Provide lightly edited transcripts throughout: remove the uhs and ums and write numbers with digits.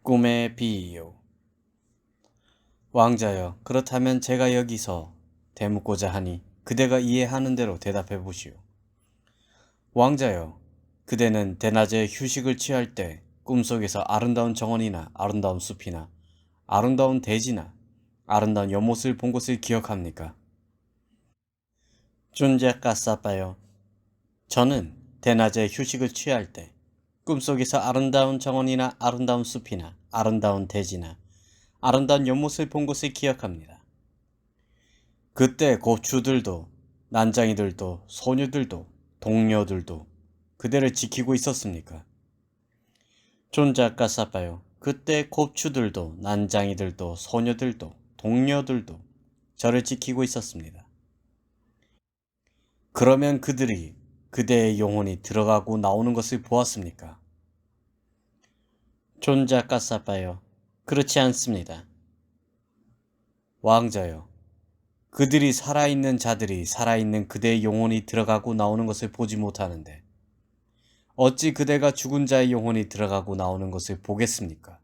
꿈의 비유. 왕자여, 그렇다면 제가 여기서 대묻고자 하니 그대가 이해하는 대로 대답해 보시오. 왕자여, 그대는 대낮에 휴식을 취할 때 꿈속에서 아름다운 정원이나 아름다운 숲이나 아름다운 대지나 아름다운 연못을 본 것을 기억합니까? 존재가싸빠요. 저는 대낮에 휴식을 취할 때 꿈속에서 아름다운 정원이나 아름다운 숲이나 아름다운 대지나 아름다운 연못을 본 것을 기억합니다. 그때 고추들도 난장이들도 소녀들도 동료들도 그대를 지키고 있었습니까? 존자가 싸빠요. 그때 고추들도 난장이들도 소녀들도 동료들도 저를 지키고 있었습니다. 그러면 그들이 그대의 영혼이 들어가고 나오는 것을 보았습니까? 존자가 싸빠요. 그렇지 않습니다. 왕자여, 그들이 살아있는 자들이 살아있는 그대의 영혼이 들어가고 나오는 것을 보지 못하는데 어찌 그대가 죽은 자의 영혼이 들어가고 나오는 것을 보겠습니까?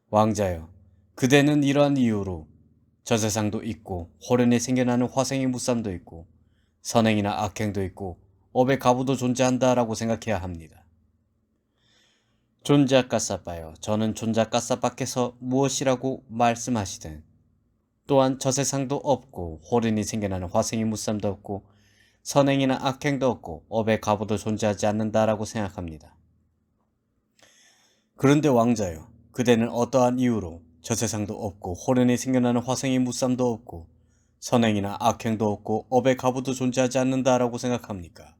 왕자여, 그대는 이러한 이유로 저세상도 있고 호련히 생겨나는 화생의 무쌈도 있고 선행이나 악행도 있고 업의 가부도 존재한다라고 생각해야 합니다. 존자가싸빠요. 저는 존자가싸빠께서 무엇이라고 말씀하시든 또한 저세상도 없고 호련히 생겨나는 화생의 무쌈도 없고 선행이나 악행도 없고 업의 가부도 존재하지 않는다라고 생각합니다. 그런데 왕자여, 그대는 어떠한 이유로 저세상도 없고 호련히 생겨나는 화생의 무쌈도 없고 선행이나 악행도 없고 업의 가부도 존재하지 않는다라고 생각합니까?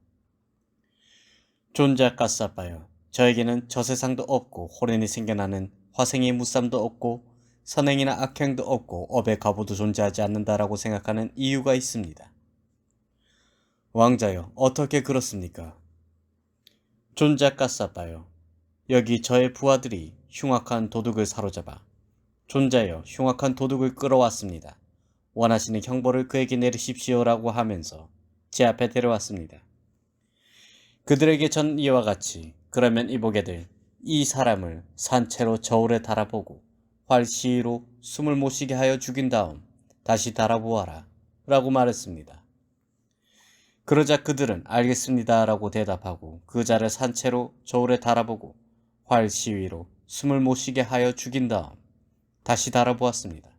존재가싸빠요. 저에게는 저세상도 없고 호련히 생겨나는 화생의 무쌈도 없고 선행이나 악행도 없고 업의 가부도 존재하지 않는다라고 생각하는 이유가 있습니다. 왕자여, 어떻게 그렇습니까? 존자가싸빠요. 여기 저의 부하들이 흉악한 도둑을 사로잡아 존자여 흉악한 도둑을 끌어왔습니다. 원하시는 형벌을 그에게 내리십시오라고 하면서 제 앞에 데려왔습니다. 그들에게 전 이와 같이 그러면 이보게들 이 사람을 산채로 저울에 달아보고 활시위로 숨을 못 쉬게 하여 죽인 다음 다시 달아보아라 라고 말했습니다. 그러자 그들은 알겠습니다 라고 대답하고 그 자를 산채로 저울에 달아보고 활시위로 숨을 못 쉬게 하여 죽인 다음 다시 달아보았습니다.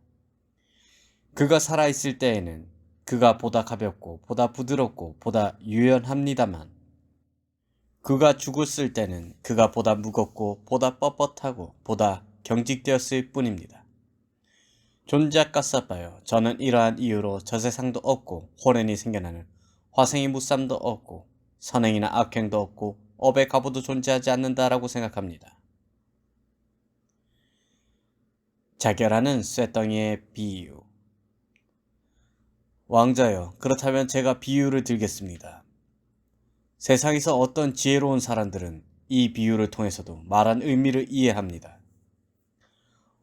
그가 살아있을 때에는 그가 보다 가볍고 보다 부드럽고 보다 유연합니다만 그가 죽었을 때는 그가 보다 무겁고 보다 뻣뻣하고 보다 경직되었을 뿐입니다. 존재가싸빠요. 저는 이러한 이유로 저세상도 없고 호련히 생겨나는 화생의 무쌈도 없고 선행이나 악행도 없고 업의 가부도 존재하지 않는다라고 생각합니다. 자결하는 쇠덩이의 비유. 왕자여, 그렇다면 제가 비유를 들겠습니다. 세상에서 어떤 지혜로운 사람들은 이 비유를 통해서도 말한 의미를 이해합니다.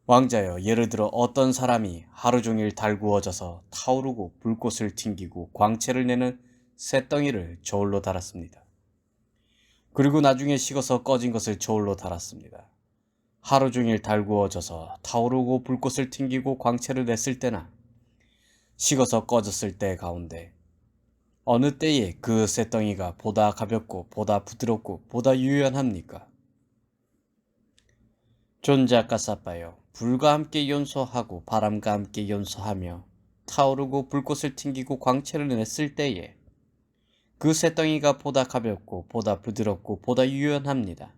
왕자여, 예를 들어 어떤 사람이 하루 종일 달구어져서 타오르고 불꽃을 튕기고 광채를 내는 쇳덩이를 저울로 달았습니다. 그리고 나중에 식어서 꺼진 것을 저울로 달았습니다. 하루 종일 달구어져서 타오르고 불꽃을 튕기고 광채를 냈을 때나 식어서 꺼졌을 때 가운데 어느 때에 그 쇳덩이가 보다 가볍고 보다 부드럽고 보다 유연합니까? 존재가싸빠요. 불과 함께 연소하고 바람과 함께 연소하며 타오르고 불꽃을 튕기고 광채를 냈을 때에 그 쇳덩이가 보다 가볍고 보다 부드럽고 보다 유연합니다.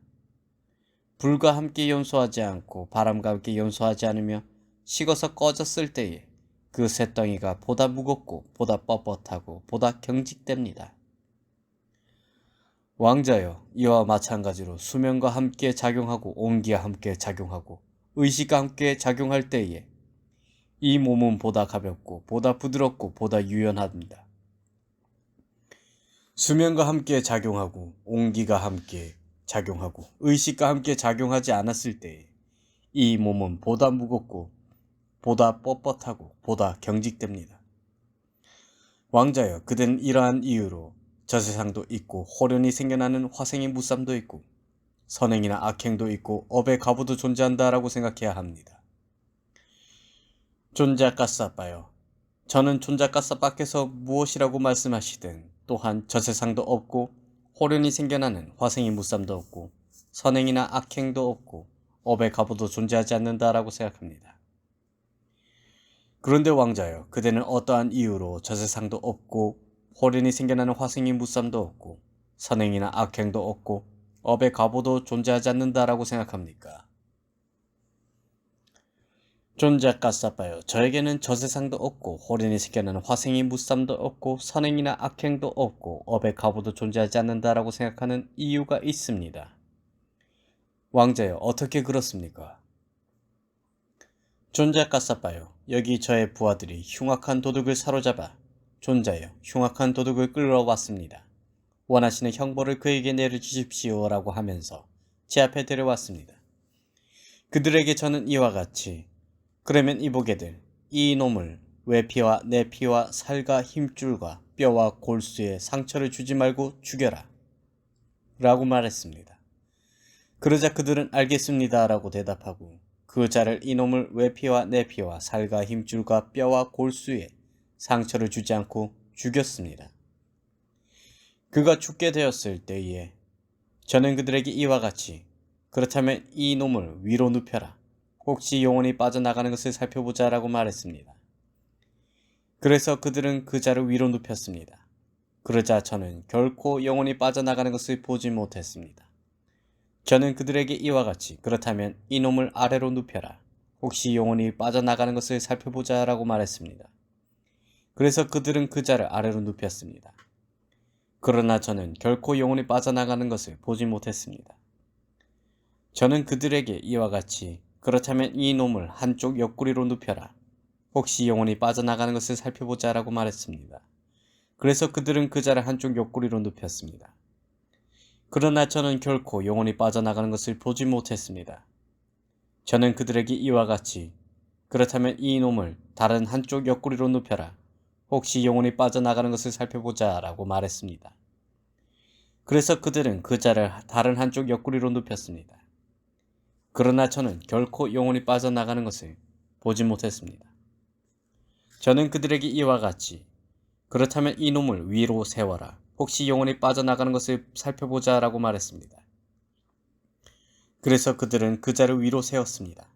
불과 함께 연소하지 않고 바람과 함께 연소하지 않으며 식어서 꺼졌을 때에 그 쇳덩이가 보다 무겁고 보다 뻣뻣하고 보다 경직됩니다. 왕자여, 이와 마찬가지로 수면과 함께 작용하고 온기와 함께 작용하고 의식과 함께 작용할 때에 이 몸은 보다 가볍고 보다 부드럽고 보다 유연합니다. 수면과 함께 작용하고 온기가 함께 작용하고 의식과 함께 작용하지 않았을 때에 이 몸은 보다 무겁고 보다 뻣뻣하고 보다 경직됩니다. 왕자여, 그대는 이러한 이유로 저세상도 있고 호련히 생겨나는 화생의 무쌈도 있고 선행이나 악행도 있고 업의 가부도 존재한다라고 생각해야 합니다. 존자가사빠요. 저는 존자가사빠께서 무엇이라고 말씀하시든 또한 저 세상도 없고 호련히 생겨나는 화생이 무쌈도 없고 선행이나 악행도 없고 업의 가부도 존재하지 않는다라고 생각합니다. 그런데 왕자여, 그대는 어떠한 이유로 저 세상도 없고 호련히 생겨나는 화생이 무쌈도 없고 선행이나 악행도 없고 업의 가부도 존재하지 않는다라고 생각합니까? 존자가사빠요. 저에게는 저 세상도 없고 호련히 생겨나는 화생이 무쌈도 없고 선행이나 악행도 없고 업의 가부도 존재하지 않는다라고 생각하는 이유가 있습니다. 왕자여, 어떻게 그렇습니까? 존자가사빠요. 여기 저의 부하들이 흉악한 도둑을 사로잡아 존자여, 흉악한 도둑을 끌어왔습니다. 원하시는 형벌을 그에게 내려주십시오라고 하면서 제 앞에 데려왔습니다. 그들에게 저는 이와 같이, 그러면 이보게들, 이 놈을 외피와 내피와 살과 힘줄과 뼈와 골수에 상처를 주지 말고 죽여라 라고 말했습니다. 그러자 그들은 알겠습니다 라고 대답하고 그 자를 이놈을 외피와 내피와 살과 힘줄과 뼈와 골수에 상처를 주지 않고 죽였습니다. 그가 죽게 되었을 때에 저는 그들에게 이와 같이, 그렇다면 이 놈을 위로 눕혀라. 혹시 영혼이 빠져나가는 것을 살펴보자 라고 말했습니다. 그래서 그들은 그 자를 위로 눕혔습니다. 그러자 저는 결코 영혼이 빠져나가는 것을 보지 못했습니다. 저는 그들에게 이와 같이, 그렇다면 이놈을 아래로 눕혀라. 혹시 영혼이 빠져나가는 것을 살펴보자 라고 말했습니다. 그래서 그들은 그 자를 아래로 눕혔습니다. 그러나 저는 결코 영혼이 빠져나가는 것을 보지 못했습니다. 저는 그들에게 이와 같이, 그렇다면 이 놈을 한쪽 옆구리로 눕혀라. 혹시 영혼이 빠져나가는 것을 살펴보자 라고 말했습니다. 그래서 그들은 그 자를 한쪽 옆구리로 눕혔습니다. 그러나 저는 결코 영혼이 빠져나가는 것을 보지 못했습니다. 저는 그들에게 이와 같이, 그렇다면 이 놈을 다른 한쪽 옆구리로 눕혀라. 혹시 영혼이 빠져나가는 것을 살펴보자 라고 말했습니다. 그래서 그들은 그 자를 다른 한쪽 옆구리로 눕혔습니다. 그러나 저는 결코 영혼이 빠져나가는 것을 보지 못했습니다. 저는 그들에게 이와 같이, 그렇다면 이 놈을 위로 세워라. 혹시 영혼이 빠져나가는 것을 살펴보자 라고 말했습니다. 그래서 그들은 그 자를 위로 세웠습니다.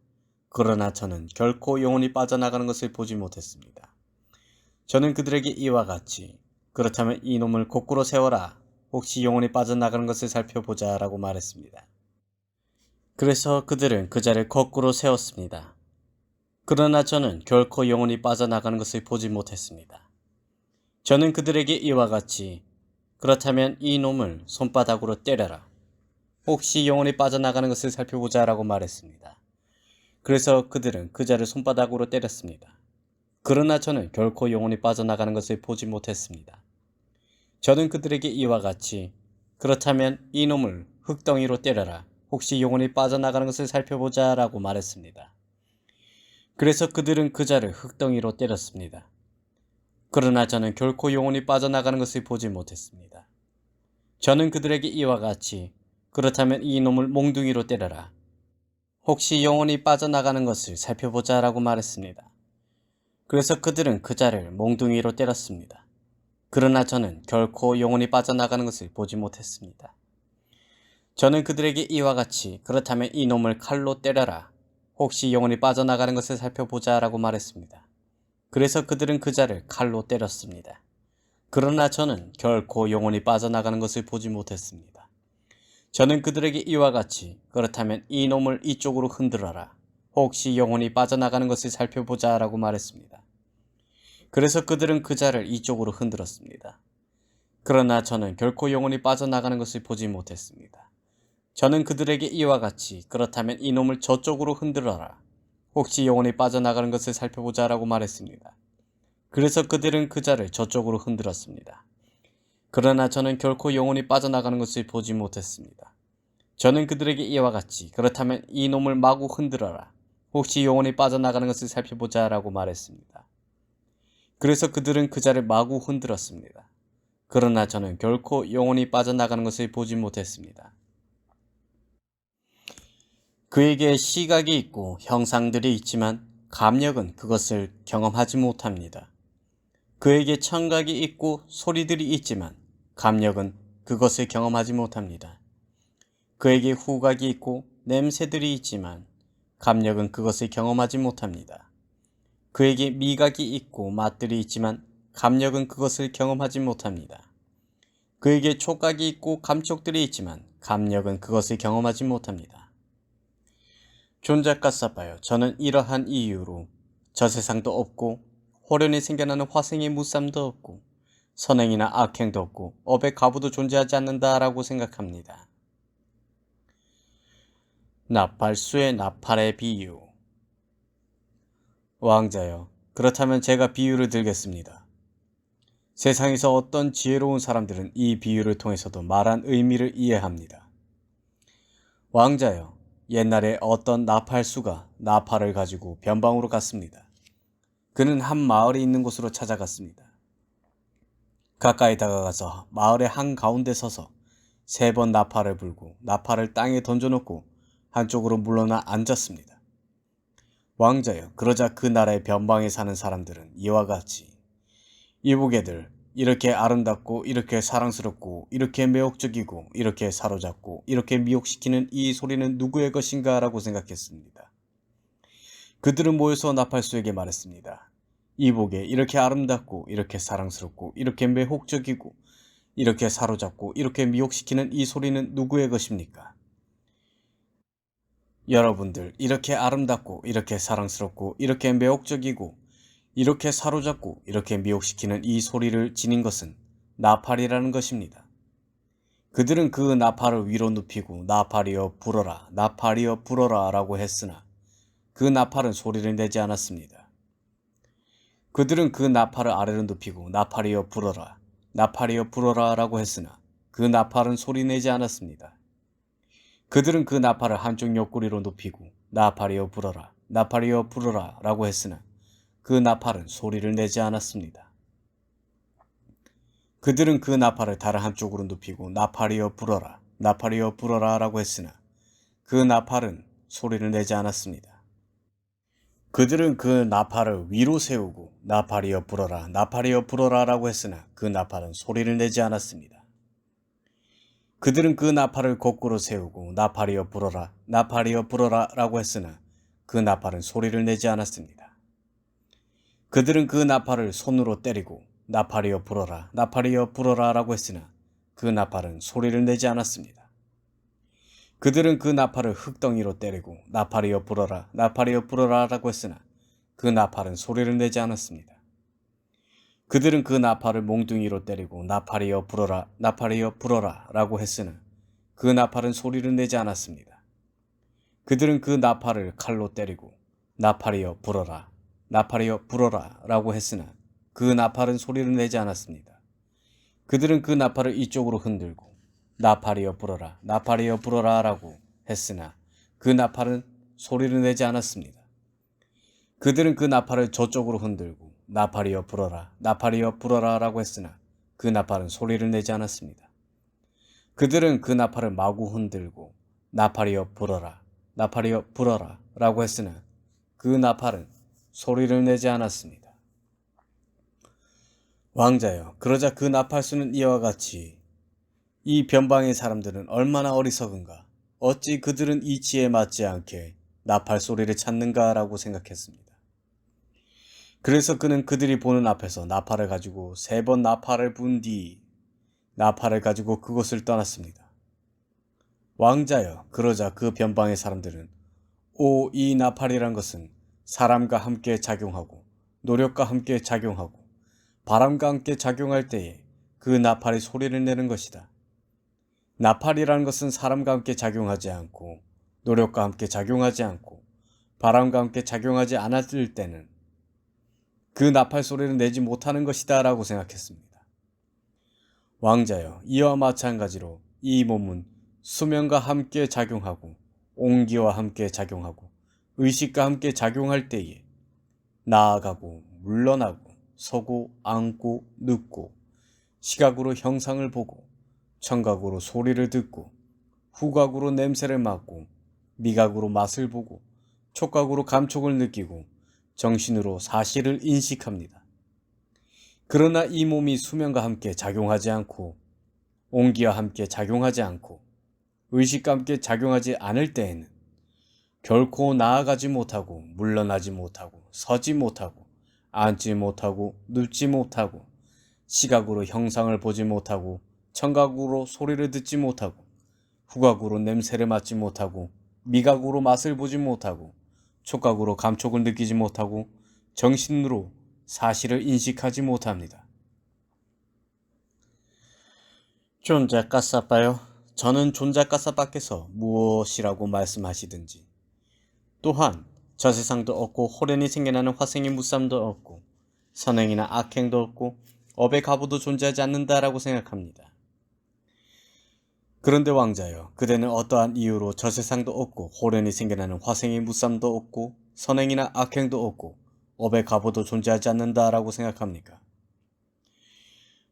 그러나 저는 결코 영혼이 빠져나가는 것을 보지 못했습니다. 저는 그들에게 이와 같이, 그렇다면 이 놈을 거꾸로 세워라. 혹시 영혼이 빠져나가는 것을 살펴보자 라고 말했습니다. 그래서 그들은 그 자를 거꾸로 세웠습니다. 그러나 저는 결코 영혼이 빠져나가는 것을 보지 못했습니다. 저는 그들에게 이와 같이, 그렇다면 이 놈을 손바닥으로 때려라. 혹시 영혼이 빠져나가는 것을 살펴보자 라고 말했습니다. 그래서 그들은 그 자를 손바닥으로 때렸습니다. 그러나 저는 결코 영혼이 빠져나가는 것을 보지 못했습니다. 저는 그들에게 이와 같이, 그렇다면 이 놈을 흙덩이로 때려라. 혹시 영혼이 빠져나가는 것을 살펴보자 라고 말했습니다. 그래서 그들은 그 자를 흙덩이로 때렸습니다. 그러나 저는 결코 영혼이 빠져나가는 것을 보지 못했습니다. 저는 그들에게 이와 같이, 그렇다면 이 놈을 몽둥이로 때려라. 혹시 영혼이 빠져나가는 것을 살펴보자 라고 말했습니다. 그래서 그들은 그 자를 몽둥이로 때렸습니다. 그러나 저는 결코 영혼이 빠져나가는 것을 보지 못했습니다. 저는 그들에게 이와 같이, 그렇다면 이 놈을 칼로 때려라. 혹시 영혼이 빠져나가는 것을 살펴보자 라고 말했습니다. 그래서 그들은 그 자를 칼로 때렸습니다. 그러나 저는 결코 영혼이 빠져나가는 것을 보지 못했습니다. 저는 그들에게 이와 같이, 그렇다면 이 놈을 이쪽으로 흔들어라. 혹시 영혼이 빠져나가는 것을 살펴보자 라고 말했습니다. 그래서 그들은 그 자를 이쪽으로 흔들었습니다. 그러나 저는 결코 영혼이 빠져나가는 것을 보지 못했습니다. 저는 그들에게 이와 같이, 그렇다면 이 놈을 저쪽으로 흔들어라. 혹시 영혼이 빠져나가는 것을 살펴보자 라고 말했습니다. 그래서 그들은 그 자를 저쪽으로 흔들었습니다. 그러나 저는 결코 영혼이 빠져나가는 것을 보지 못했습니다. 저는 그들에게 이와 같이, 그렇다면 이 놈을 마구 흔들어라. 혹시 영혼이 빠져나가는 것을 살펴보자 라고 말했습니다. 그래서 그들은 그 자를 마구 흔들었습니다. 그러나 저는 결코 영혼이 빠져나가는 것을 보지 못했습니다. 그에게 시각이 있고 형상들이 있지만 감력은 그것을 경험하지 못합니다. 그에게 청각이 있고 소리들이 있지만 감력은 그것을 경험하지 못합니다. 그에게 후각이 있고 냄새들이 있지만 감력은 그것을 경험하지 못합니다. 그에게 미각이 있고 맛들이 있지만 감력은 그것을 경험하지 못합니다. 그에게 촉각이 있고 감촉들이 있지만 감력은 그것을 경험하지 못합니다. 존잘까 싸봐요. 저는 이러한 이유로 저 세상도 없고 호련히 생겨나는 화생의 무쌈도 없고 선행이나 악행도 없고 업의 가부도 존재하지 않는다라고 생각합니다. 나팔수의 나팔의 비유. 왕자여, 그렇다면 제가 비유를 들겠습니다. 세상에서 어떤 지혜로운 사람들은 이 비유를 통해서도 말한 의미를 이해합니다. 왕자여, 옛날에 어떤 나팔수가 나팔을 가지고 변방으로 갔습니다. 그는 한 마을에 있는 곳으로 찾아갔습니다. 가까이 다가가서 마을의 한가운데 서서 3번 나팔을 불고 나팔을 땅에 던져놓고 한쪽으로 물러나 앉았습니다. 왕자여, 그러자 그 나라의 변방에 사는 사람들은 이와 같이 이보게들, 이렇게 아름답고 이렇게 사랑스럽고 이렇게 매혹적이고 이렇게 사로잡고 이렇게 미혹시키는 이 소리는 누구의 것인가 라고 생각했습니다. 그들은 모여서 나팔수에게 말했습니다. 이보게, 이렇게 아름답고 이렇게 사랑스럽고 이렇게 매혹적이고 이렇게 사로잡고 이렇게 미혹시키는 이 소리는 누구의 것입니까? 여러분들, 이렇게 아름답고 이렇게 사랑스럽고 이렇게 매혹적이고 이렇게 사로잡고 이렇게 미혹시키는 이 소리를 지닌 것은 나팔이라는 것입니다. 그들은 그 나팔을 위로 눕히고 나팔이여 불어라, 나팔이여 불어라 라고 했으나 그 나팔은 소리를 내지 않았습니다. 그들은 그 나팔을 아래로 눕히고 나팔이여 불어라, 나팔이여 불어라 라고 했으나 그 나팔은 소리 내지 않았습니다. 그들은 그 나팔을 한쪽 옆구리로 눕히고 나팔이여 불어라, 나팔이여 불어라 라고 했으나 그 나팔은 소리를 내지 않았습니다. 그들은 그 나팔을 다른 한쪽으로 눕히고 나팔이여 불어라, 나팔이여 불어라 라고 했으나 그 나팔은 소리를 내지 않았습니다. 그들은 그 나팔을 위로 세우고 나팔이여 불어라, 나팔이여 불어라 라고 했으나 그 나팔은 소리를 내지 않았습니다. 그들은 그 나팔을 거꾸로 세우고 나팔이여 불어라, 나팔이여 불어라 라고 했으나 그 나팔은 소리를 내지 않았습니다. 그들은 그 나팔을 손으로 때리고 나팔이여 불어라, 나팔이여 불어라 라고 했으나 그 나팔은 소리를 내지 않았습니다. 그들은 그 나팔을 흙덩이로 때리고 나팔이여 불어라, 나팔이여 불어라 라고 했으나 그 나팔은 소리를 내지 않았습니다. 그들은 그 나팔을 몽둥이로 때리고 나팔이여 불어라, 나팔이여 불어라 라고 했으나 그 나팔은 소리를 내지 않았습니다. 그들은 그 나팔을 칼로 때리고 나팔이여 불어라, 나팔이여 불어라 라고 했으나 그 나팔은 소리를 내지 않았습니다. 그들은 그 나팔을 이쪽으로 흔들고 나팔이여 불어라, 나팔이여 불어라 라고 했으나 그 나팔은 소리를 내지 않았습니다. 그들은 그 나팔을 저쪽으로 흔들고 나팔이여 불어라, 나팔이여 불어라 라고 했으나 그 나팔은 소리를 내지 않았습니다. 그들은 그 나팔을 마구 흔들고 나팔이여 불어라, 나팔이여 불어라 라고 했으나 그 나팔은 소리를 내지 않았습니다. 왕자여, 그러자 그 나팔수는 이와 같이 이 변방의 사람들은 얼마나 어리석은가, 어찌 그들은 이치에 맞지 않게 나팔 소리를 찾는가 라고 생각했습니다. 그래서 그는 그들이 보는 앞에서 나팔을 가지고 3번 나팔을 분 뒤 나팔을 가지고 그곳을 떠났습니다. 왕자여, 그러자 그 변방의 사람들은 이 나팔이란 것은 사람과 함께 작용하고 노력과 함께 작용하고 바람과 함께 작용할 때에 그 나팔이 소리를 내는 것이다. 나팔이라는 것은 사람과 함께 작용하지 않고 노력과 함께 작용하지 않고 바람과 함께 작용하지 않았을 때는 그 나팔 소리를 내지 못하는 것이다 라고 생각했습니다. 왕자여, 이와 마찬가지로 이 몸은 수면과 함께 작용하고 온기와 함께 작용하고 의식과 함께 작용할 때에 나아가고 물러나고 서고 앉고 눕고 시각으로 형상을 보고 청각으로 소리를 듣고 후각으로 냄새를 맡고 미각으로 맛을 보고 촉각으로 감촉을 느끼고 정신으로 사실을 인식합니다. 그러나 이 몸이 수면과 함께 작용하지 않고 온기와 함께 작용하지 않고 의식과 함께 작용하지 않을 때에는 결코 나아가지 못하고 물러나지 못하고 서지 못하고 앉지 못하고 눕지 못하고 시각으로 형상을 보지 못하고 청각으로 소리를 듣지 못하고 후각으로 냄새를 맡지 못하고 미각으로 맛을 보지 못하고 촉각으로 감촉을 느끼지 못하고 정신으로 사실을 인식하지 못합니다. 존자가사빠요. 저는 존자가사빠께서 무엇이라고 말씀하시든지 또한 저 세상도 없고 호련히 생겨나는 화생의 무쌈도 없고 선행이나 악행도 없고 업의 가부도 존재하지 않는다라고 생각합니다. 그런데 왕자여, 그대는 어떠한 이유로 저 세상도 없고 호련히 생겨나는 화생의 무쌈도 없고 선행이나 악행도 없고 업의 가부도 존재하지 않는다라고 생각합니까?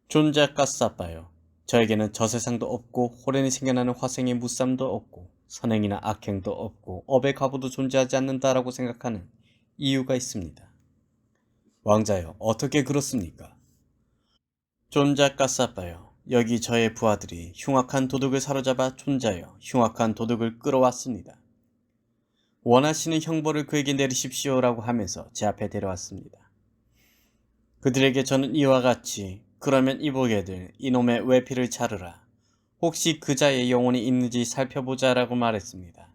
존자가사빠요. 저에게는 저 세상도 없고 호련히 생겨나는 화생의 무쌈도 없고 선행이나 악행도 없고 업의 가부도 존재하지 않는다라고 생각하는 이유가 있습니다. 왕자여, 어떻게 그렇습니까? 존자가사빠요. 여기 저의 부하들이 흉악한 도둑을 사로잡아 존자여 흉악한 도둑을 끌어왔습니다. 원하시는 형벌을 그에게 내리십시오라고 하면서 제 앞에 데려왔습니다. 그들에게 저는 이와 같이 그러면 이보게들 이놈의 외피를 자르라. 혹시 그자의 영혼이 있는지 살펴보자 라고 말했습니다.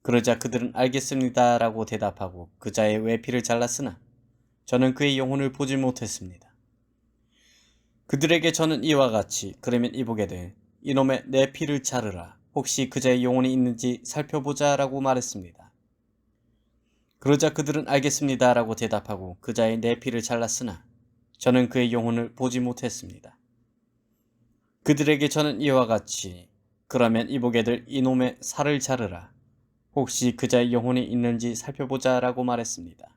그러자 그들은 알겠습니다 라고 대답하고 그자의 외피를 잘랐으나 저는 그의 영혼을 보지 못했습니다. 그들에게 저는 이와 같이 그러면 이보게들 이놈의 내 피를 자르라. 혹시 그자의 영혼이 있는지 살펴보자 라고 말했습니다. 그러자 그들은 알겠습니다 라고 대답하고 그자의 내 피를 잘랐으나 저는 그의 영혼을 보지 못했습니다. 그들에게 저는 이와 같이 그러면 이보게들 이놈의 살을 자르라. 혹시 그자의 영혼이 있는지 살펴보자 라고 말했습니다.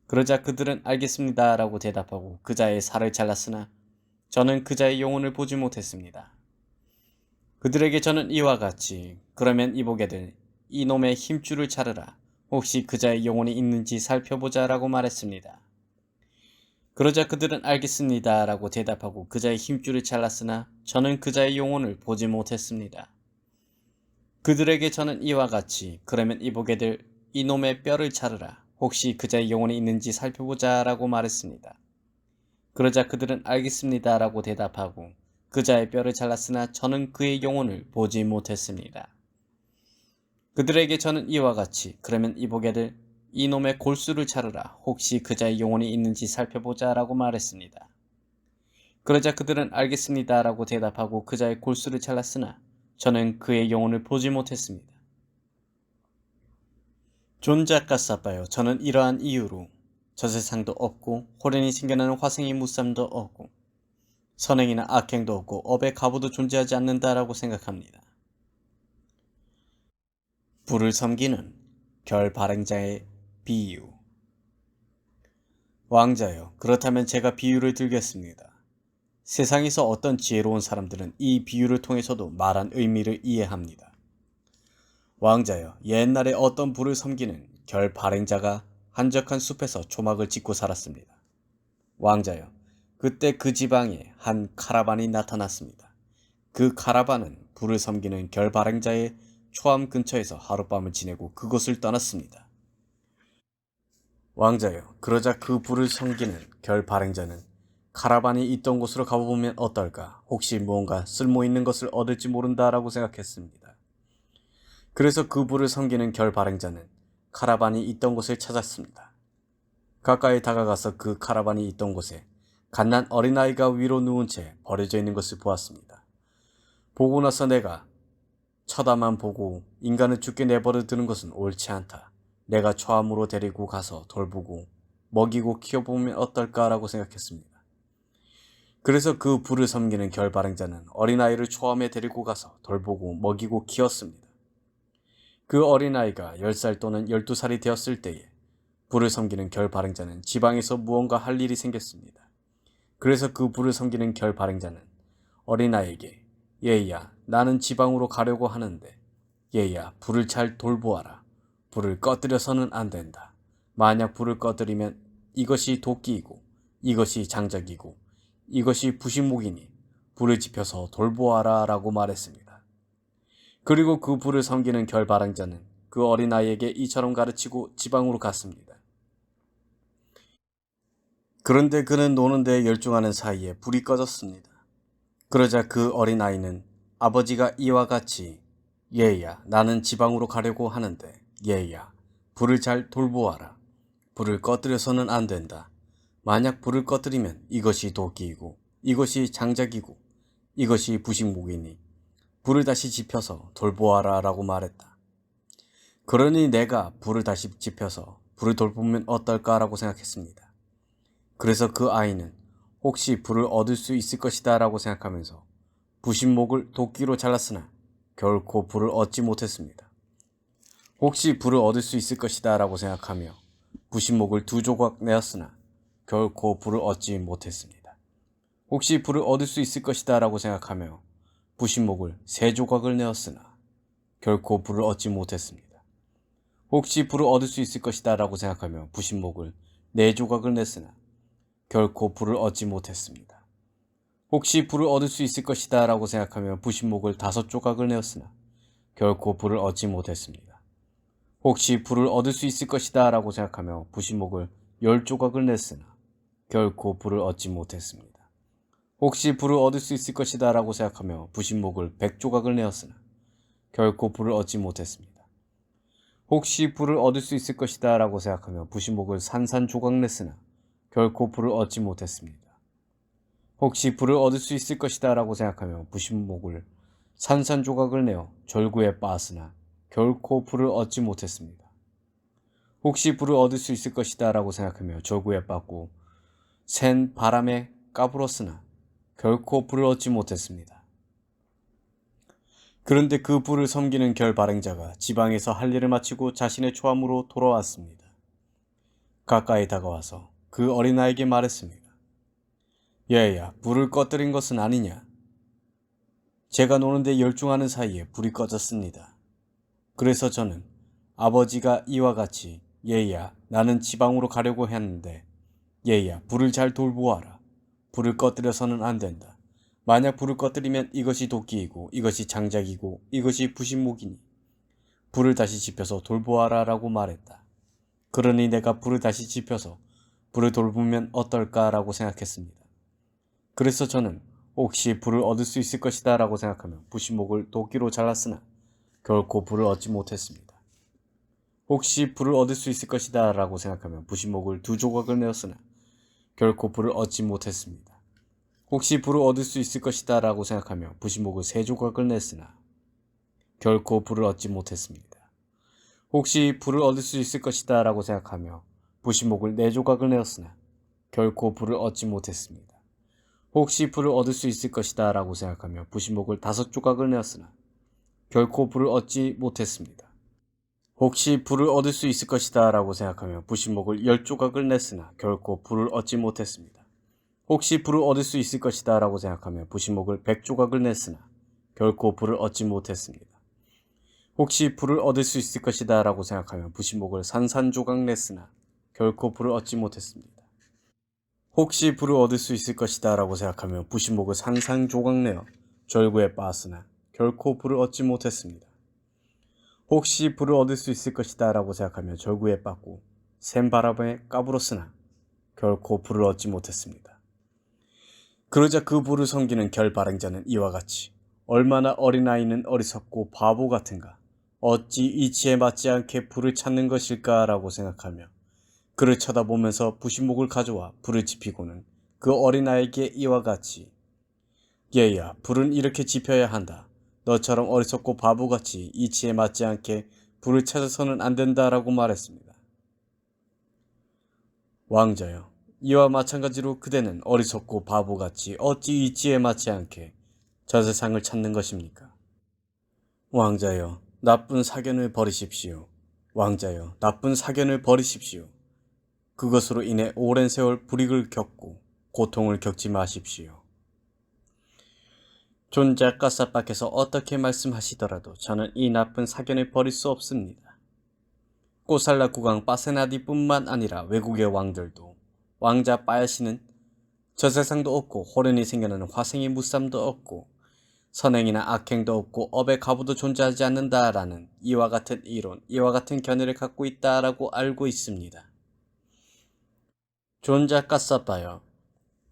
그러자 그들은 알겠습니다 라고 대답하고 그자의 살을 잘랐으나 저는 그자의 영혼을 보지 못했습니다. 그들에게 저는 이와 같이 그러면 이보게들 이놈의 힘줄을 자르라. 혹시 그자의 영혼이 있는지 살펴보자 라고 말했습니다. 그러자 그들은 알겠습니다 라고 대답하고 그자의 힘줄을 잘랐으나 저는 그자의 영혼을 보지 못했습니다. 그들에게 저는 이와 같이 그러면 이보게들 이놈의 뼈를 자르라. 혹시 그자의 영혼이 있는지 살펴보자 라고 말했습니다. 그러자 그들은 알겠습니다 라고 대답하고 그자의 뼈를 잘랐으나 저는 그의 영혼을 보지 못했습니다. 그들에게 저는 이와 같이 그러면 이보게들 이놈의 골수를 자르라. 혹시 그자의 영혼이 있는지 살펴보자 라고 말했습니다. 그러자 그들은 알겠습니다 라고 대답하고 그자의 골수를 잘랐으나 저는 그의 영혼을 보지 못했습니다. 존자가사빠요. 저는 이러한 이유로 저 세상도 없고 호련히 생겨나는 화생의 무쌈도 없고 선행이나 악행도 없고 업의 가부도 존재하지 않는다라고 생각합니다. 불을 섬기는 결 발행자의 비유. 왕자여, 그렇다면 제가 비유를 들겠습니다. 세상에서 어떤 지혜로운 사람들은 이 비유를 통해서도 말한 의미를 이해합니다. 왕자여, 옛날에 어떤 불을 섬기는 결 발행자가 한적한 숲에서 초막을 짓고 살았습니다. 왕자여, 그때 그 지방에 한 카라반이 나타났습니다. 그 카라반은 불을 섬기는 결 발행자의 초암 근처에서 하룻밤을 지내고 그곳을 떠났습니다. 왕자여, 그러자 그 불을 섬기는 결 발행자는 카라반이 있던 곳으로 가보면 어떨까? 혹시 무언가 쓸모있는 것을 얻을지 모른다라고 생각했습니다. 그래서 그 불을 섬기는 결 발행자는 카라반이 있던 곳을 찾았습니다. 가까이 다가가서 그 카라반이 있던 곳에 갓난 어린아이가 위로 누운 채 버려져 있는 것을 보았습니다. 보고 나서 내가 쳐다만 보고 인간을 죽게 내버려 두는 것은 옳지 않다. 내가 초암으로 데리고 가서 돌보고 먹이고 키워보면 어떨까라고 생각했습니다. 그래서 그 불을 섬기는 결 발행자는 어린아이를 초암에 데리고 가서 돌보고 먹이고 키웠습니다. 그 어린아이가 10살 또는 12살이 되었을 때에 불을 섬기는 결 발행자는 지방에서 무언가 할 일이 생겼습니다. 그래서 그 불을 섬기는 결 발행자는 어린아이에게 얘야, 나는 지방으로 가려고 하는데 얘야, 불을 잘 돌보아라. 불을 꺼뜨려서는 안 된다. 만약 불을 꺼뜨리면 이것이 도끼이고 이것이 장작이고 이것이 부식목이니 불을 지펴서 돌보아라 라고 말했습니다. 그리고 그 불을 섬기는 결바랑자는 그 어린아이에게 이처럼 가르치고 지방으로 갔습니다. 그런데 그는 노는 데 열중하는 사이에 불이 꺼졌습니다. 그러자 그 어린아이는 아버지가 이와 같이 얘야, 나는 지방으로 가려고 하는데 얘야, 불을 잘 돌보아라. 불을 꺼뜨려서는 안 된다. 만약 불을 꺼뜨리면 이것이 도끼이고 이것이 장작이고 이것이 부식목이니 불을 다시 지펴서 돌보아라 라고 말했다. 그러니 내가 불을 다시 지펴서 불을 돌보면 어떨까라고 생각했습니다. 그래서 그 아이는 혹시 불을 얻을 수 있을 것이다 라고 생각하면서 부식목을 도끼로 잘랐으나 결코 불을 얻지 못했습니다. 혹시 불을 얻을 수 있을 것이다 라고 생각하며 부식목을 2조각 내었으나 결코 불을 얻지 못했습니다. 혹시 불을 얻을 수 있을 것이다 라고 생각하며 부식목을 3조각을 내었으나 결코 불을 얻지 못했습니다. 혹시 불을 얻을 수 있을 것이다 라고 생각하며 부식목을 4조각을 냈으나 결코 불을 얻지 못했습니다. 혹시 불을 얻을 수 있을 것이다 라고 생각하며 부식목을 5조각을 내었으나 결코 불을 얻지 못했습니다. 혹시 불을 얻을 수 있을 것이다 라고 생각하며 부식목을 10조각을 냈으나 결코 불을 얻지 못했습니다. 혹시 불을 얻을 수 있을 것이다 라고 생각하며 부식목을 100조각을 내었으나 결코 불을 얻지 못했습니다. 혹시 불을 얻을 수 있을 것이다 라고 생각하며 부식목을 산산조각 냈으나 결코 불을 얻지 못했습니다. 혹시 불을 얻을 수 있을 것이다 라고 생각하며 부식목을 산산조각을 내어 절구에 빻았으나 결코 불을 얻지 못했습니다. 혹시 불을 얻을 수 있을 것이다 라고 생각하며 절구에 빻고 센 바람에 까불었으나 결코 불을 얻지 못했습니다. 그런데 그 불을 섬기는 결발행자가 지방에서 할 일을 마치고 자신의 초함으로 돌아왔습니다. 가까이 다가와서 그 어린아이에게 말했습니다. 얘야, 불을 꺼뜨린 것은 아니냐? 제가 노는데 열중하는 사이에 불이 꺼졌습니다. 그래서 저는 아버지가 이와 같이 얘야, 나는 지방으로 가려고 했는데 얘야, 불을 잘 돌보아라. 불을 꺼뜨려서는 안 된다. 만약 불을 꺼뜨리면 이것이 도끼이고 이것이 장작이고 이것이 부식목이니 불을 다시 지펴서 돌보아라 라고 말했다. 그러니 내가 불을 다시 지펴서 불을 돌보면 어떨까 라고 생각했습니다. 그래서 저는 혹시 불을 얻을 수 있을 것이다 라고 생각하며 부식목을 도끼로 잘랐으나 결코 불을 얻지 못했습니다. 혹시 불을 얻을 수 있을 것이다 라고 생각하며 부식목을 2조각을 내었으나 결코 불을 얻지 못했습니다. 혹시 불을 얻을 수 있을 것이다 라고 생각하며 부식목을 3조각을 냈으나 결코 불을 얻지 못했습니다. 혹시 불을 얻을 수 있을 것이다 라고 생각하며 부식목을 4조각을 내었으나 결코 불을 얻지 못했습니다. 혹시 불을 얻을 수 있을 것이다 라고 생각하며 부식목을 5조각을 내었으나 결코 불을 얻지 못했습니다. 혹시 불을 얻을 수 있을 것이다 라고 생각하며 부식목을 10조각을 냈으나 결코 불을 얻지 못했습니다. 혹시 불을 얻을 수 있을 것이다 라고 생각하며 부식목을 100조각을 냈으나 결코 불을 얻지 못했습니다. 혹시 불을 얻을 수 있을 것이다 라고 생각하며 부식목을 산산조각 냈으나 결코 불을 얻지 못했습니다. 혹시 불을 얻을 수 있을 것이다 라고 생각하며 부식목을 산산조각 내어 절구에 빻았으나 결코 불을 얻지 못했습니다. 혹시 불을 얻을 수 있을 것이다 라고 생각하며 절구에 빻고 센 바람에 까불었으나 결코 불을 얻지 못했습니다. 그러자 그 불을 섬기는 결발행자는 이와 같이 얼마나 어린아이는 어리석고 바보 같은가, 어찌 이치에 맞지 않게 불을 찾는 것일까 라고 생각하며 그를 쳐다보면서 부식목을 가져와 불을 지피고는 그 어린아이에게 이와 같이 얘야, 불은 이렇게 지펴야 한다. 너처럼 어리석고 바보같이 이치에 맞지 않게 불을 찾아서는 안 된다라고 말했습니다. 왕자여, 이와 마찬가지로 그대는 어리석고 바보같이 어찌 이치에 맞지 않게 저 세상을 찾는 것입니까? 왕자여, 나쁜 사견을 버리십시오. 왕자여, 나쁜 사견을 버리십시오. 그것으로 인해 오랜 세월 불이익을 겪고 고통을 겪지 마십시오. 존자 까사빠께서 어떻게 말씀하시더라도 저는 이 나쁜 사견을 버릴 수 없습니다. 꼬살라 국왕 빠세나디뿐만 아니라 외국의 왕들도 왕자 빠야시는 저세상도 없고 호련히 생겨나는 화생의 무쌈도 없고 선행이나 악행도 없고 업의 가부도 존재하지 않는다라는 이와 같은 이론, 이와 같은 견해를 갖고 있다라고 알고 있습니다. 존자 까사빠요.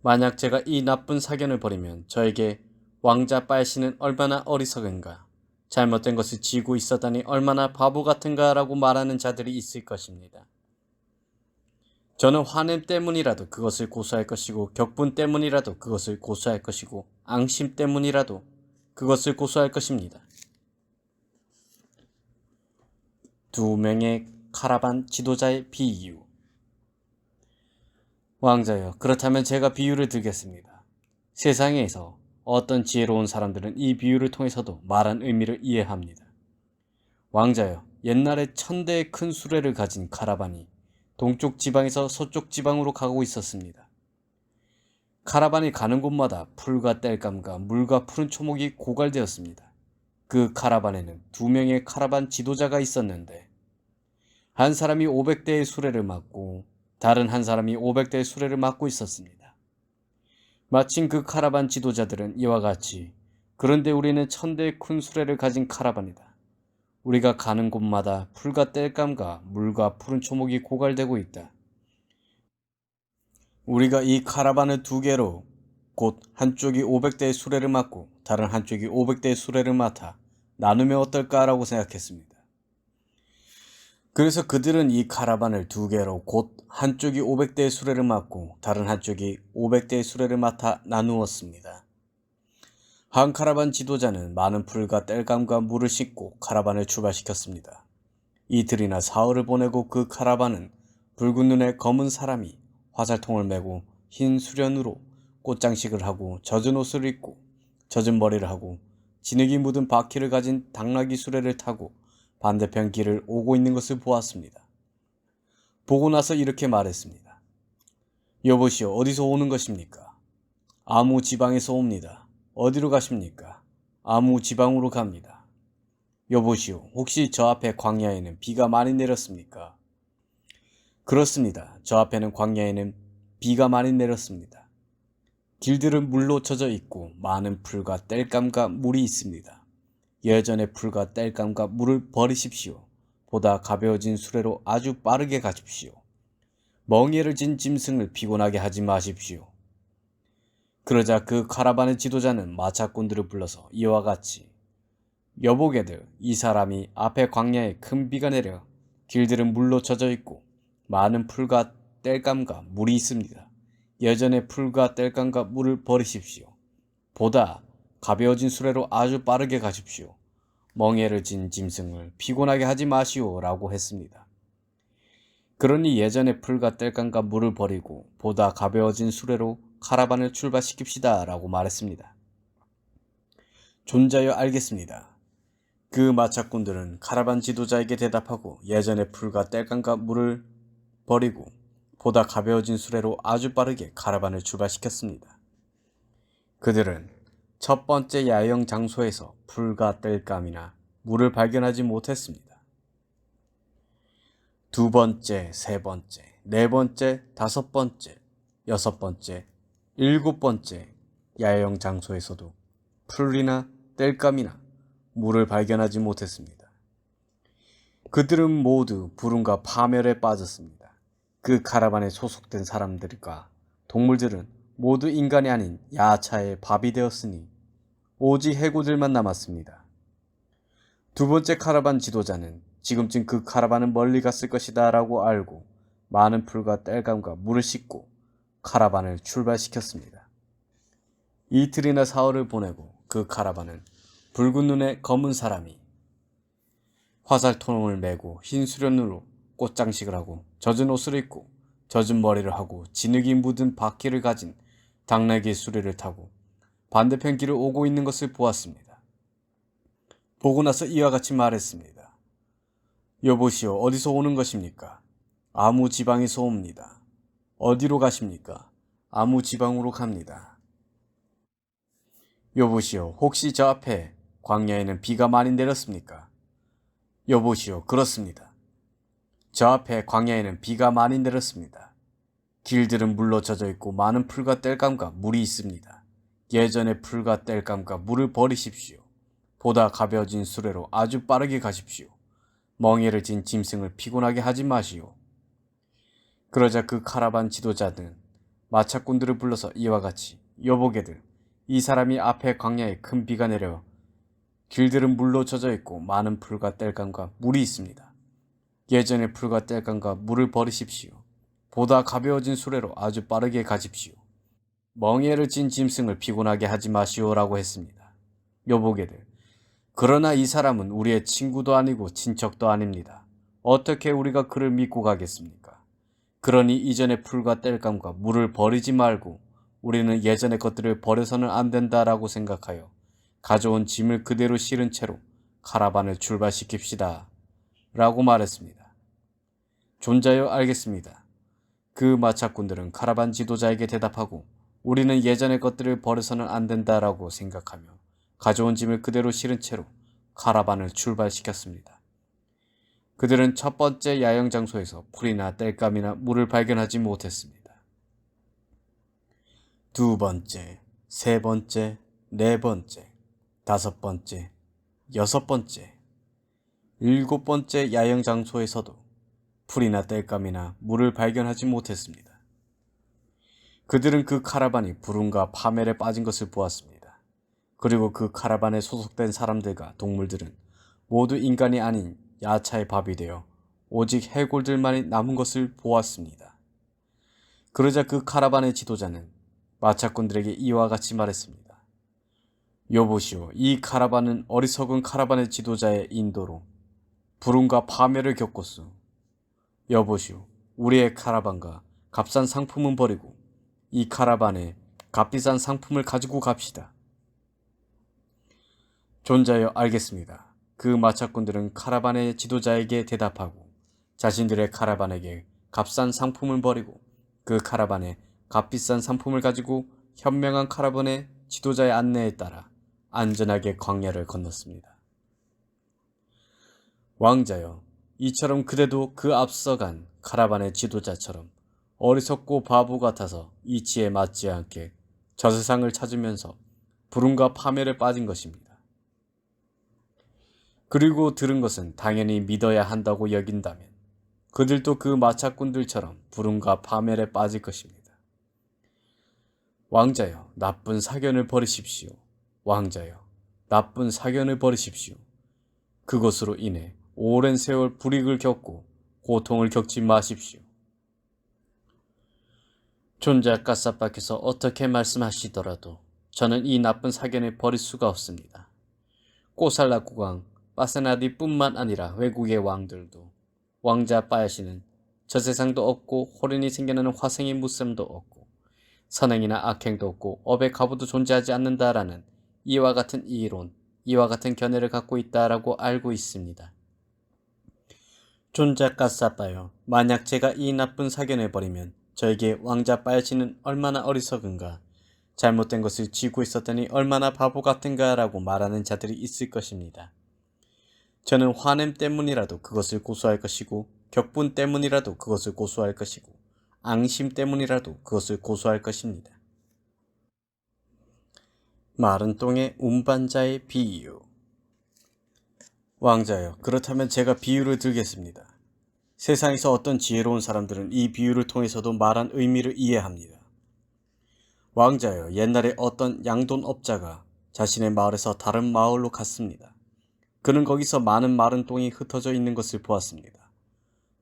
만약 제가 이 나쁜 사견을 버리면 저에게 왕자 빠야시는 얼마나 어리석은가, 잘못된 것을 지고 있었다니 얼마나 바보 같은가 라고 말하는 자들이 있을 것입니다. 저는 화냄 때문이라도 그것을 고수할 것이고 격분 때문이라도 그것을 고수할 것이고 앙심 때문이라도 그것을 고수할 것입니다. 두 명의 카라반 지도자의 비유. 왕자여, 그렇다면 제가 비유를 들겠습니다. 세상에서 어떤 지혜로운 사람들은 이 비유를 통해서도 말한 의미를 이해합니다. 왕자여, 옛날에 1000대의 큰 수레를 가진 카라반이 동쪽 지방에서 서쪽 지방으로 가고 있었습니다. 카라반이 가는 곳마다 풀과 땔감과 물과 푸른 초목이 고갈되었습니다. 그 카라반에는 2명의 카라반 지도자가 있었는데 한 사람이 500대의 수레를 맡고 다른 한 사람이 500대의 수레를 맡고 있었습니다. 마침 그 카라반 지도자들은 이와 같이, 그런데 우리는 1000대의 큰 수레를 가진 카라반이다. 우리가 가는 곳마다 풀과 땔감과 물과 푸른 초목이 고갈되고 있다. 우리가 이 카라반을 2개로, 곧 한쪽이 500대의 수레를 맡고 다른 한쪽이 500대의 수레를 맡아 나누면 어떨까라고 생각했습니다. 그래서 그들은 이 카라반을 2개로, 곧 한쪽이 500대의 수레를 맡고 다른 한쪽이 500대의 수레를 맡아 나누었습니다. 한 카라반 지도자는 많은 풀과 땔감과 물을 싣고 카라반을 출발시켰습니다. 이틀이나 사흘을 보내고 그 카라반은 붉은 눈에 검은 사람이 화살통을 메고 흰 수련으로 꽃장식을 하고 젖은 옷을 입고 젖은 머리를 하고 진흙이 묻은 바퀴를 가진 당나귀 수레를 타고 반대편 길을 오고 있는 것을 보았습니다. 보고 나서 이렇게 말했습니다. 여보시오, 어디서 오는 것입니까? 아무 지방에서 옵니다. 어디로 가십니까? 아무 지방으로 갑니다. 여보시오, 혹시 저 앞에 광야에는 비가 많이 내렸습니까? 그렇습니다. 저 앞에는 광야에는 비가 많이 내렸습니다. 길들은 물로 젖어 있고 많은 풀과 땔감과 물이 있습니다. 예전의 풀과 땔감과 물을 버리십시오. 보다 가벼워진 수레로 아주 빠르게 가십시오. 멍에를 진 짐승을 피곤하게 하지 마십시오. 그러자 그 카라반의 지도자는 마차꾼들을 불러서 이와 같이, 여보게들, 이 사람이 앞에 광야에 큰 비가 내려 길들은 물로 젖어 있고 많은 풀과 땔감과 물이 있습니다. 예전의 풀과 땔감과 물을 버리십시오. 보다 가벼워진 수레로 아주 빠르게 가십시오. 멍에를 진 짐승을 피곤하게 하지 마시오 라고 했습니다. 그러니 예전의 풀과 땔감과 물을 버리고 보다 가벼워진 수레로 카라반을 출발시킵시다 라고 말했습니다. 존자여, 알겠습니다. 그 마차꾼들은 카라반 지도자에게 대답하고 예전의 풀과 땔감과 물을 버리고 보다 가벼워진 수레로 아주 빠르게 카라반을 출발시켰습니다. 그들은 첫 번째 야영 장소에서 풀과 땔감이나 물을 발견하지 못했습니다. 2번째, 3번째, 4번째, 5번째, 6번째, 7번째 야영 장소에서도 풀이나 땔감이나 물을 발견하지 못했습니다. 그들은 모두 불운과 파멸에 빠졌습니다. 그 카라반에 소속된 사람들과 동물들은 모두 인간이 아닌 야차의 밥이 되었으니 오직 해고들만 남았습니다. 2번째 카라반 지도자는 지금쯤 그 카라반은 멀리 갔을 것이다 라고 알고 많은 풀과 땔감과 물을 싣고 카라반을 출발시켰습니다. 이틀이나 사흘을 보내고 그 카라반은 붉은 눈의 검은 사람이 화살통을 메고 흰 수련으로 꽃장식을 하고 젖은 옷을 입고 젖은 머리를 하고 진흙이 묻은 바퀴를 가진 당나귀 수레를 타고 반대편 길을 오고 있는 것을 보았습니다. 보고 나서 이와 같이 말했습니다. 여보시오, 어디서 오는 것입니까? 아무 지방에서 옵니다. 어디로 가십니까? 아무 지방으로 갑니다. 여보시오, 혹시 저 앞에 광야에는 비가 많이 내렸습니까? 여보시오, 그렇습니다. 저 앞에 광야에는 비가 많이 내렸습니다. 길들은 물로 젖어 있고 많은 풀과 땔감과 물이 있습니다. 예전의 풀과 땔감과 물을 버리십시오. 보다 가벼워진 수레로 아주 빠르게 가십시오. 멍에를 진 짐승을 피곤하게 하지 마시오. 그러자 그 카라반 지도자는 마차꾼들을 불러서 이와 같이, 여보게들, 이 사람이 앞에 광야에 큰 비가 내려 길들은 물로 젖어 있고 많은 풀과 땔감과 물이 있습니다. 예전의 풀과 땔감과 물을 버리십시오. 보다 가벼워진 수레로 아주 빠르게 가십시오. 멍에를 진 짐승을 피곤하게 하지 마시오라고 했습니다. 여보게들, 그러나 이 사람은 우리의 친구도 아니고 친척도 아닙니다. 어떻게 우리가 그를 믿고 가겠습니까? 그러니 이전의 풀과 땔감과 물을 버리지 말고 우리는 예전의 것들을 버려서는 안 된다라고 생각하여 가져온 짐을 그대로 실은 채로 카라반을 출발시킵시다. 라고 말했습니다. 존자여, 알겠습니다. 그 마차꾼들은 카라반 지도자에게 대답하고 우리는 예전의 것들을 버려서는 안 된다라고 생각하며 가져온 짐을 그대로 실은 채로 카라반을 출발시켰습니다. 그들은 첫 번째 야영 장소에서 풀이나 땔감이나 물을 발견하지 못했습니다. 두 번째, 세 번째, 네 번째, 다섯 번째, 여섯 번째, 일곱 번째 야영 장소에서도 풀이나 땔감이나 물을 발견하지 못했습니다. 그들은 그 카라반이 불운과 파멸에 빠진 것을 보았습니다. 그리고 그 카라반에 소속된 사람들과 동물들은 모두 인간이 아닌 야차의 밥이 되어 오직 해골들만이 남은 것을 보았습니다. 그러자 그 카라반의 지도자는 마차꾼들에게 이와 같이 말했습니다. 여보시오, 이 카라반은 어리석은 카라반의 지도자의 인도로 불운과 파멸을 겪었소. 여보시오, 우리의 카라반과 값싼 상품은 버리고 이 카라반에 값비싼 상품을 가지고 갑시다. 존자여, 알겠습니다. 그 마차꾼들은 카라반의 지도자에게 대답하고 자신들의 카라반에게 값싼 상품을 버리고 그 카라반에 값비싼 상품을 가지고 현명한 카라반의 지도자의 안내에 따라 안전하게 광야를 건넜습니다. 왕자여, 이처럼 그대도 그 앞서간 카라반의 지도자처럼 어리석고 바보 같아서 이치에 맞지 않게 저 세상을 찾으면서 불운과 파멸에 빠진 것입니다. 그리고 들은 것은 당연히 믿어야 한다고 여긴다면 그들도 그 마차꾼들처럼 불운과 파멸에 빠질 것입니다. 왕자여, 나쁜 사견을 버리십시오. 왕자여, 나쁜 사견을 버리십시오. 그것으로 인해 오랜 세월 불이익을 겪고 고통을 겪지 마십시오. 존자 까싸빠께서 어떻게 말씀하시더라도 저는 이 나쁜 사견을 버릴 수가 없습니다. 꼬살라 국왕 파세나디뿐만 아니라 외국의 왕들도 왕자 빠야시는 저 세상도 없고 호련히 생겨나는 화생의 무셈도 없고 선행이나 악행도 없고 업의 가부도 존재하지 않는다라는 이와 같은 이론, 이와 같은 견해를 갖고 있다라고 알고 있습니다. 존자 까싸빠요, 만약 제가 이 나쁜 사견을 버리면 저에게 왕자 빠야시는 얼마나 어리석은가, 잘못된 것을 쥐고 있었더니 얼마나 바보 같은가 라고 말하는 자들이 있을 것입니다. 저는 화냄 때문이라도 그것을 고수할 것이고 격분 때문이라도 그것을 고수할 것이고 앙심 때문이라도 그것을 고수할 것입니다. 마른 똥의 운반자의 비유. 왕자여, 그렇다면 제가 비유를 들겠습니다. 세상에서 어떤 지혜로운 사람들은 이 비유를 통해서도 말한 의미를 이해합니다. 왕자여, 옛날에 어떤 양돈업자가 자신의 마을에서 다른 마을로 갔습니다. 그는 거기서 많은 마른 똥이 흩어져 있는 것을 보았습니다.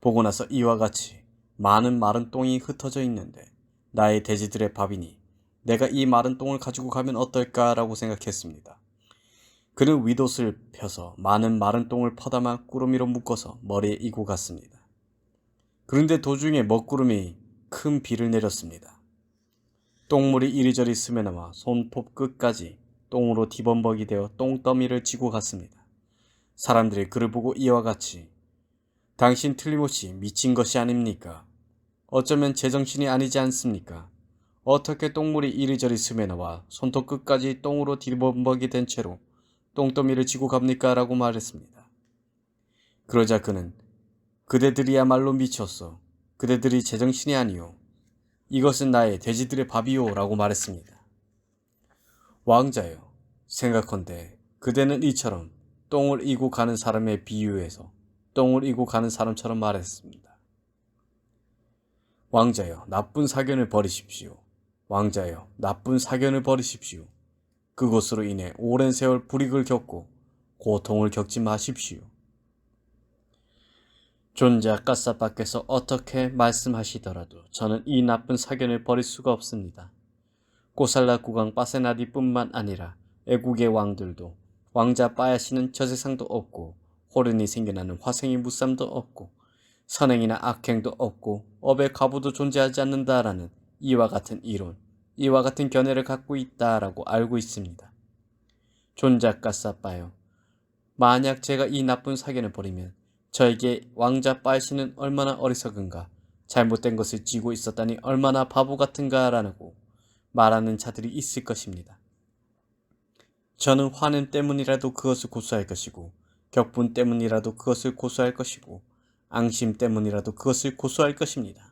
보고 나서 이와 같이 많은 마른 똥이 흩어져 있는데 나의 돼지들의 밥이니 내가 이 마른 똥을 가지고 가면 어떨까라고 생각했습니다. 그는 윗옷을 펴서 많은 마른 똥을 퍼담아 꾸러미로 묶어서 머리에 이고 갔습니다. 그런데 도중에 먹구름이 큰 비를 내렸습니다. 똥물이 이리저리 스며나와 손톱 끝까지 똥으로 뒤범벅이 되어 똥더미를 지고 갔습니다. 사람들이 그를 보고 이와 같이 당신 틀림없이 미친 것이 아닙니까? 어쩌면 제정신이 아니지 않습니까? 어떻게 똥물이 이리저리 스며나와 손톱 끝까지 똥으로 뒤범벅이 된 채로 똥더미를 지고 갑니까? 라고 말했습니다. 그러자 그는 그대들이야말로 미쳤어. 그대들이 제정신이 아니오. 이것은 나의 돼지들의 밥이오. 라고 말했습니다. 왕자여, 생각컨대 그대는 이처럼 똥을 이고 가는 사람에 비유해서 똥을 이고 가는 사람처럼 말했습니다. 왕자여, 나쁜 사견을 버리십시오. 왕자여, 나쁜 사견을 버리십시오. 그것으로 인해 오랜 세월 불이익을 겪고 고통을 겪지 마십시오. 존자 까싸빠께서 어떻게 말씀하시더라도 저는 이 나쁜 사견을 버릴 수가 없습니다. 꼬살라 국왕 빠세나디뿐만 아니라 애국의 왕들도 왕자 빠야시는 저 세상도 없고 호른이 생겨나는 화생이 무쌈도 없고 선행이나 악행도 없고 업의 가부도 존재하지 않는다라는 이와 같은 이론, 이와 같은 견해를 갖고 있다라고 알고 있습니다. 존자 까싸빠요. 만약 제가 이 나쁜 사견을 버리면 저에게 왕자 빠야시는 얼마나 어리석은가, 잘못된 것을 쥐고 있었다니 얼마나 바보 같은가 라고 말하는 자들이 있을 것입니다. 저는 화냄 때문이라도 그것을 고수할 것이고 격분 때문이라도 그것을 고수할 것이고 앙심 때문이라도 그것을 고수할 것입니다.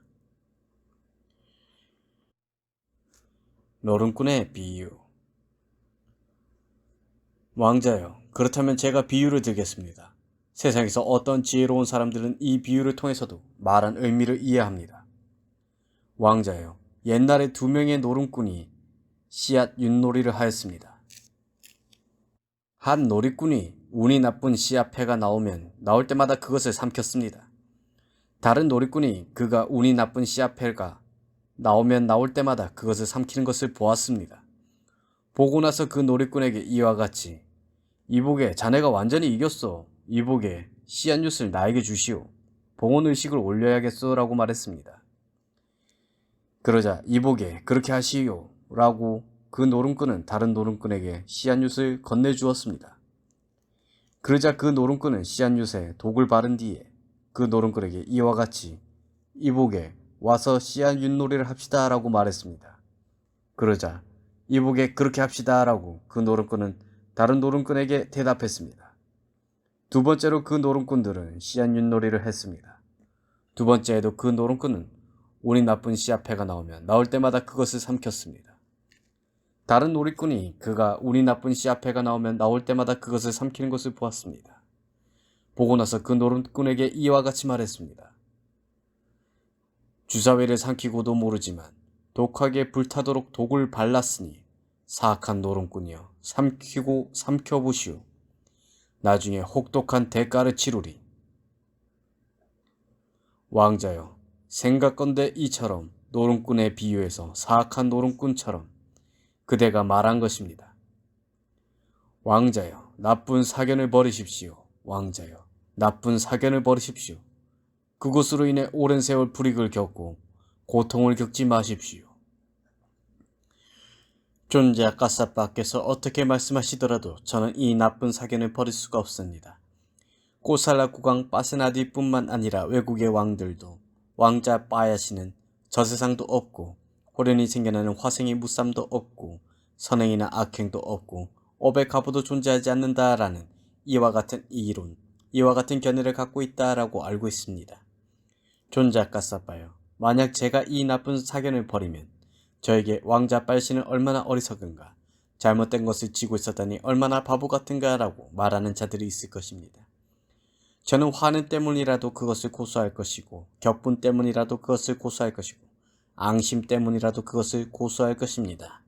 노름꾼의 비유. 왕자여, 그렇다면 제가 비유를 들겠습니다. 세상에서 어떤 지혜로운 사람들은 이 비유를 통해서도 말한 의미를 이해합니다. 왕자여, 옛날에 2명의 노름꾼이 씨앗 윷놀이를 하였습니다. 한 놀이꾼이 운이 나쁜 씨앗패가 나올 때마다 그것을 삼켰습니다. 다른 놀이꾼이 그가 운이 나쁜 씨앗패가 나올 때마다 그것을 삼키는 것을 보았습니다. 보고 나서 그 놀이꾼에게 이와 같이 이보게, 자네가 완전히 이겼어. 이보게, 씨앗윷을 나에게 주시오. 봉헌의식을 올려야겠어 라고 말했습니다. 그러자 이보게, 그렇게 하시오 라고 그 노름꾼은 다른 노름꾼에게 씨앗윷을 건네주었습니다. 그러자 그 노름꾼은 씨앗윷에 독을 바른 뒤에 그 노름꾼에게 이와 같이 이보게, 와서 씨앗윷놀이를 합시다 라고 말했습니다. 그러자 이보게, 그렇게 합시다 라고 그 노름꾼은 다른 노름꾼에게 대답했습니다. 두 번째로 그 노름꾼들은 씨앗윷놀이를 했습니다. 두 번째에도 그 노름꾼은 운이 나쁜 씨앗패가 나올 때마다 그것을 삼켰습니다. 다른 놀이꾼이 그가 운이 나쁜 씨앗패가 나올 때마다 그것을 삼키는 것을 보았습니다. 보고 나서 그 노름꾼에게 이와 같이 말했습니다. 주사위를 삼키고도 모르지만 독하게 불타도록 독을 발랐으니 사악한 노름꾼이여, 삼켜보시오. 나중에 혹독한 대가를 치르리. 왕자여, 생각건대 이처럼 노름꾼에 비유해서 사악한 노름꾼처럼 그대가 말한 것입니다. 왕자여, 나쁜 사견을 버리십시오. 왕자여, 나쁜 사견을 버리십시오. 그것으로 인해 오랜 세월 불이익을 겪고 고통을 겪지 마십시오. 존자 까싸빠께서 어떻게 말씀하시더라도 저는 이 나쁜 사견을 버릴 수가 없습니다. 꼬살라 국왕 빠세나디뿐만 아니라 외국의 왕들도 왕자 빠야시는 저 세상도 없고 호련히 생겨나는 화생이 무쌈도 없고 선행이나 악행도 없고 업의 가부도 존재하지 않는다라는 이와 같은 이론, 이와 같은 견해를 갖고 있다라고 알고 있습니다. 존자 까싸빠요. 만약 제가 이 나쁜 사견을 버리면 저에게 왕자 빠야시는 얼마나 어리석은가, 잘못된 것을 쥐고 있었다니 얼마나 바보 같은가 라고 말하는 자들이 있을 것입니다. 저는 화는 때문이라도 그것을 고수할 것이고 격분 때문이라도 그것을 고수할 것이고 앙심 때문이라도 그것을 고수할 것입니다.